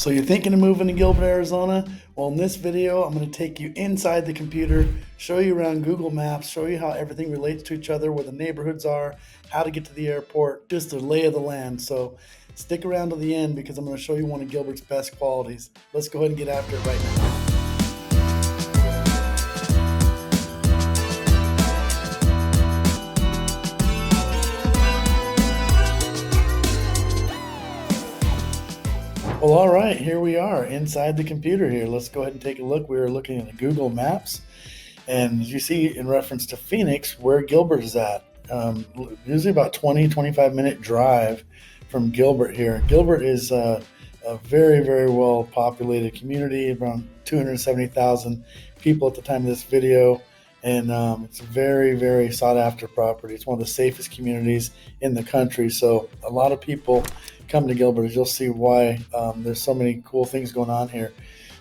So you're thinking of moving to Gilbert, Arizona? Well, in this video, I'm going to take you inside the computer, show you around Google Maps, show you how everything relates to each other, where the neighborhoods are, how to get to the airport, just the lay of the land. So stick around to the end because I'm going to show you one of Gilbert's best qualities. Let's go ahead and get after it right now. Well, all right, here we are inside the computer here. Let's go ahead and take a look. We were looking at Google Maps, and as you see in reference to Phoenix, where Gilbert is at. Usually about 25-minute drive from Gilbert here. Gilbert is a very, very well populated community, around 270,000 people at the time of this video. And it's a very, very sought after property. It's one of the safest communities in the country. So a lot of people come to Gilbert, as you'll see why there's so many cool things going on here.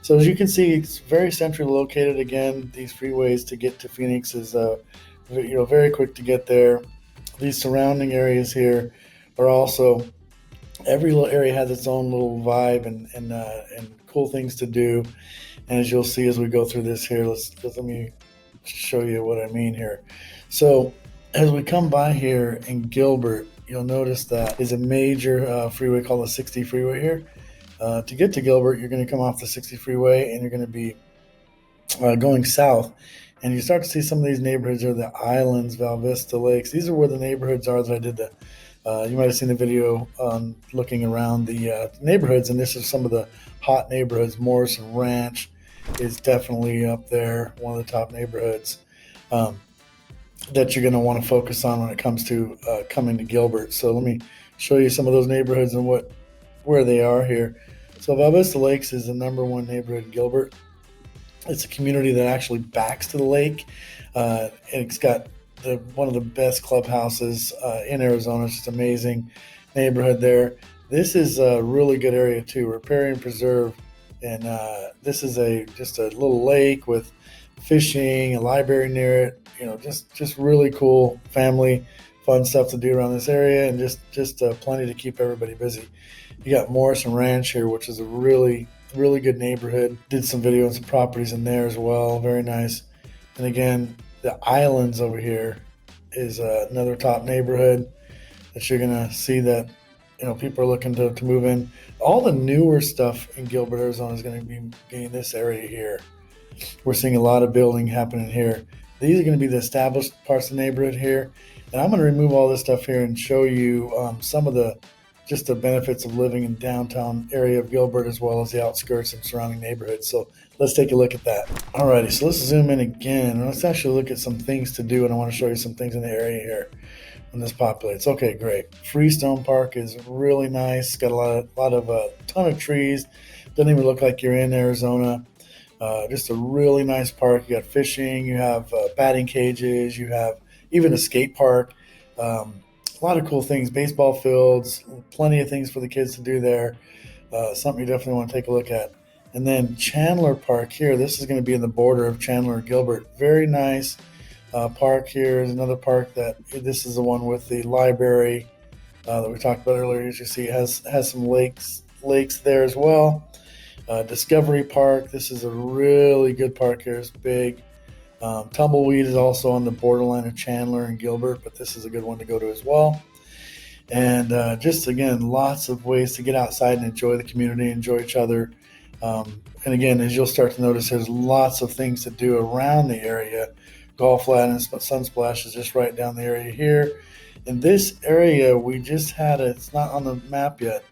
So as you can see, it's very centrally located. Again, these freeways to get to Phoenix is very quick to get there. These surrounding areas here are also, every little area has its own little vibe and cool things to do. And as you'll see as we go through this here, let me show you what I mean here. So as we come by here in Gilbert, you'll notice that is a major freeway called the 60 freeway here. To get to Gilbert, you're going to come off the 60 freeway and you're going to be going south. And you start to see some of these neighborhoods are the islands, Val Vista Lakes. These are where the neighborhoods are that I did you might have seen the video looking around the neighborhoods, and this is some of the hot neighborhoods. Morrison Ranch is definitely up there, one of the top neighborhoods that you're going to want to focus on when it comes to coming to Gilbert. So let me show you some of those neighborhoods and where they are here. So Val Vista Lakes is the #1 neighborhood in Gilbert. It's a community that actually backs to the lake. And it's got one of the best clubhouses in Arizona. It's just amazing neighborhood there. This is a really good area too, Riparian Preserve. And this is just a little lake with fishing, a library near it. Just really cool family fun stuff to do around this area, and just plenty to keep everybody busy. You got Morrison Ranch here, which is a really good neighborhood. Did some video and some properties in there as well. Very nice. And again, the islands over here is another top neighborhood that you're gonna see that people are looking to move in. All the newer stuff in Gilbert, Arizona is going to be in this area here. We're seeing a lot of building happening here. These are going to be the established parts of the neighborhood here. And I'm going to remove all this stuff here and show you some of the benefits of living in downtown area of Gilbert, as well as the outskirts and surrounding neighborhoods. So let's take a look at that. Alrighty, so let's zoom in again. Let's actually look at some things to do, and I want to show you some things in the area here when this populates. Okay, great. Freestone Park is really nice. It's got a ton of trees. Doesn't even look like you're in Arizona. Just a really nice park. You got fishing. You have batting cages. You have even a skate park. A lot of cool things. Baseball fields. Plenty of things for the kids to do there. Something you definitely want to take a look at. And then Chandler Park here. This is going to be in the border of Chandler and Gilbert. Very nice. Park here is another park this is the one with the library that we talked about earlier. As you see, it has some lakes there as well. Discovery Park. This is a really good park here. It's big. Tumbleweed is also on the borderline of Chandler and Gilbert, but this is a good one to go to as well. And just again, lots of ways to get outside and enjoy the community, enjoy each other. And again, as you'll start to notice, there's lots of things to do around the area. Golf Flat and Sunsplash is just right down the area here. In this area, we just had it's not on the map yet,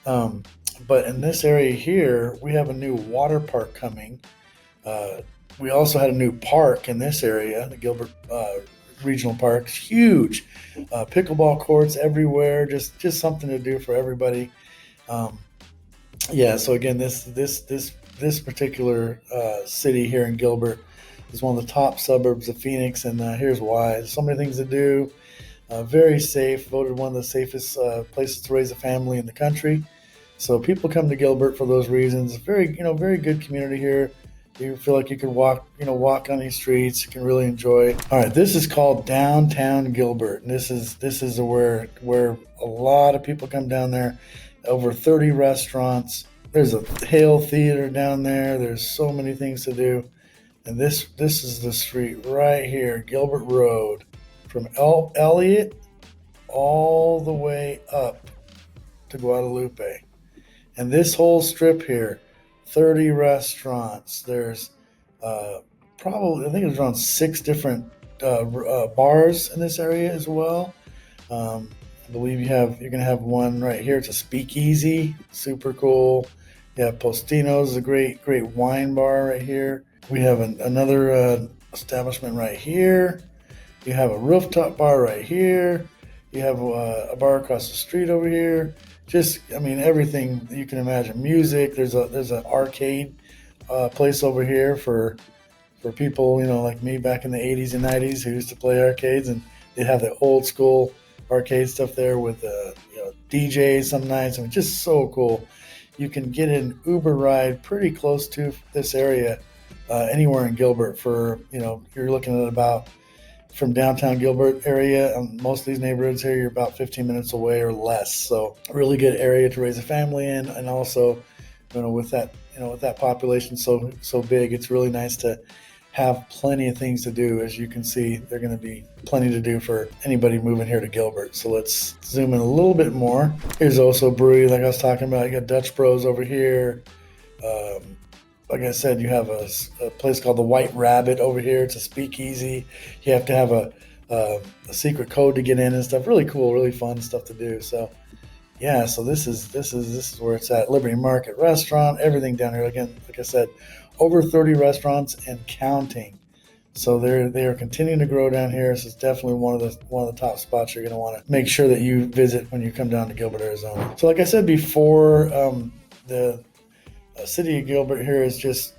but in this area here, we have a new water park coming. We also had a new park in this area, the Gilbert Regional Park. It's huge. Pickleball courts everywhere, just something to do for everybody. So again, this particular city here in Gilbert is one of the top suburbs of Phoenix, and here's why. There's so many things to do. Very safe, voted one of the safest places to raise a family in the country. So people come to Gilbert for those reasons. Very good community here. You feel like you can walk on these streets. You can really enjoy. All right, this is called Downtown Gilbert, and this is where a lot of people come down there. Over 30 restaurants. There's a Hale Theater down there. There's so many things to do. And this is the street right here, Gilbert Road, from Elliott all the way up to Guadalupe. And this whole strip here, 30 restaurants. There's probably, I think there's around 6 different bars in this area as well. I believe you're going to have one right here. It's a speakeasy, super cool. You have Postino's, a great wine bar right here. We have another establishment right here. You have a rooftop bar right here. You have a bar across the street over here. Just, I mean, everything you can imagine. Music. There's an arcade place over here for people, like me back in the 80s and 90s who used to play arcades, and they have the old school arcade stuff there with DJs some nights. I mean, just so cool. You can get an Uber ride pretty close to this area anywhere in Gilbert for, you're looking at about, from downtown Gilbert area, most of these neighborhoods here, you're about 15 minutes away or less. So a really good area to raise a family in. And also, with that population so big, it's really nice to have plenty of things to do. As you can see, there are going to be plenty to do for anybody moving here to Gilbert. So let's zoom in a little bit more. Here's also a brewery, like I was talking about. You got Dutch Bros over here. Like I said, you have a place called the White Rabbit over here. It's a speakeasy. You have to have a secret code to get in and stuff. Really cool, really fun stuff to do. So yeah, so this is where it's at. Liberty Market Restaurant, everything down here. Again, like I said, over 30 restaurants and counting. So they are continuing to grow down here. This is definitely one of the top spots you're going to want to make sure that you visit when you come down to Gilbert, Arizona. So like I said before, the city of Gilbert here is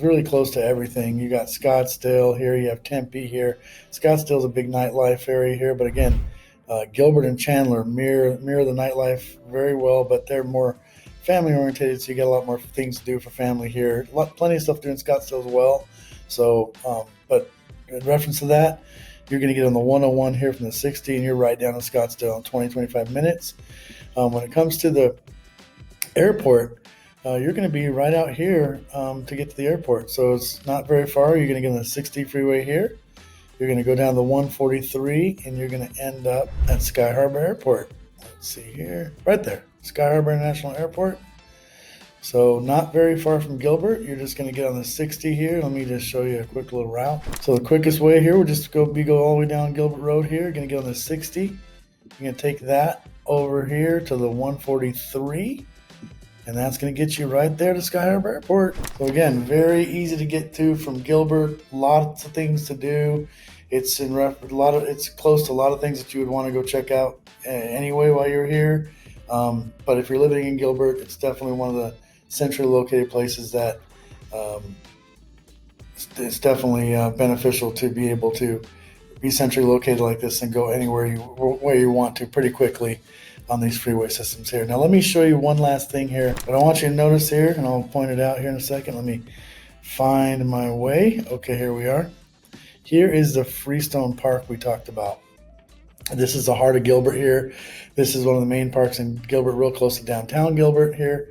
really close to everything. You got Scottsdale here, you have Tempe here. Scottsdale's a big nightlife area here, but again, Gilbert and Chandler mirror the nightlife very well, but they're more family oriented, so you got a lot more things to do for family here. Plenty of stuff to do in Scottsdale as well. So, but in reference to that, you're going to get on the 101 here from the 60, and you're right down to Scottsdale in 25 minutes. When it comes to the airport, you're going to be right out here to get to the airport. So it's not very far. You're going to get on the 60 freeway here. You're going to go down the 143, and you're going to end up at Sky Harbor Airport. Let's see here. Right there. Sky Harbor International Airport. So not very far from Gilbert. You're just going to get on the 60 here. Let me just show you a quick little route. So the quickest way here, we'll just go all the way down Gilbert Road here. You're going to get on the 60. You're going to take that over here to the 143. And that's going to get you right there to Sky Harbor Airport. So again, very easy to get to from Gilbert. Lots of things to do. It's close to a lot of things that you would want to go check out anyway while you're here. But if you're living in Gilbert, it's definitely one of the centrally located places that it's definitely beneficial to be able to be centrally located like this and go anywhere where you want to pretty quickly on these freeway systems here. Now let me show you one last thing here, but I want you to notice here, and I'll point it out here in a second. Let me find my way. Okay, here we are. Here is the Freestone Park we talked about. This is the heart of Gilbert here. This is one of the main parks in Gilbert, real close to downtown Gilbert here.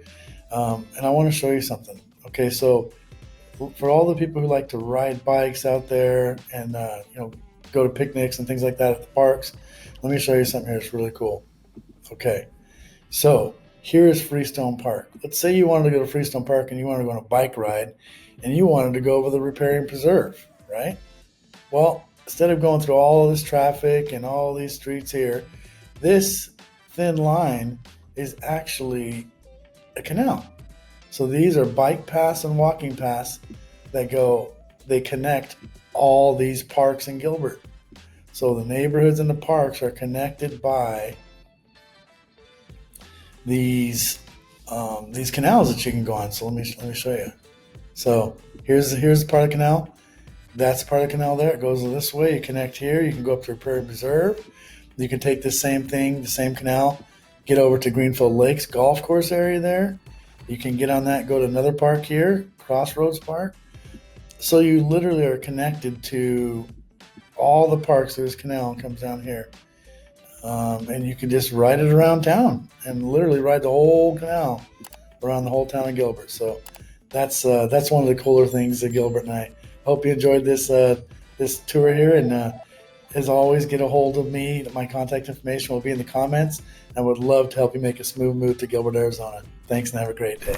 And I want to show you something. Okay, so for all the people who like to ride bikes out there and go to picnics and things like that at the parks, let me show you something here that's really cool. Okay, so here is Freestone Park. Let's say you wanted to go to Freestone Park and you wanted to go on a bike ride and you wanted to go over the Riparian Preserve, right? Well, instead of going through all of this traffic and all these streets here, this thin line is actually a canal. So these are bike paths and walking paths they connect all these parks in Gilbert. So the neighborhoods and the parks are connected by these canals that you can go on. So let me show you. So here's part of the canal. That's part of the canal there. It goes this way. You connect here. You can go up to Riparian Preserve. You can take the same canal, get over to Greenfield Lakes golf course area there. You can get on that, go to another park here, Crossroads Park. So you literally are connected to all the parks. This canal comes down here. And you can just ride it around town and literally ride the whole canal around the whole town of Gilbert. So that's one of the cooler things of Gilbert. And I hope you enjoyed this tour here. And as always, get a hold of me. My contact information will be in the comments. I would love to help you make a smooth move to Gilbert, Arizona. Thanks, and have a great day.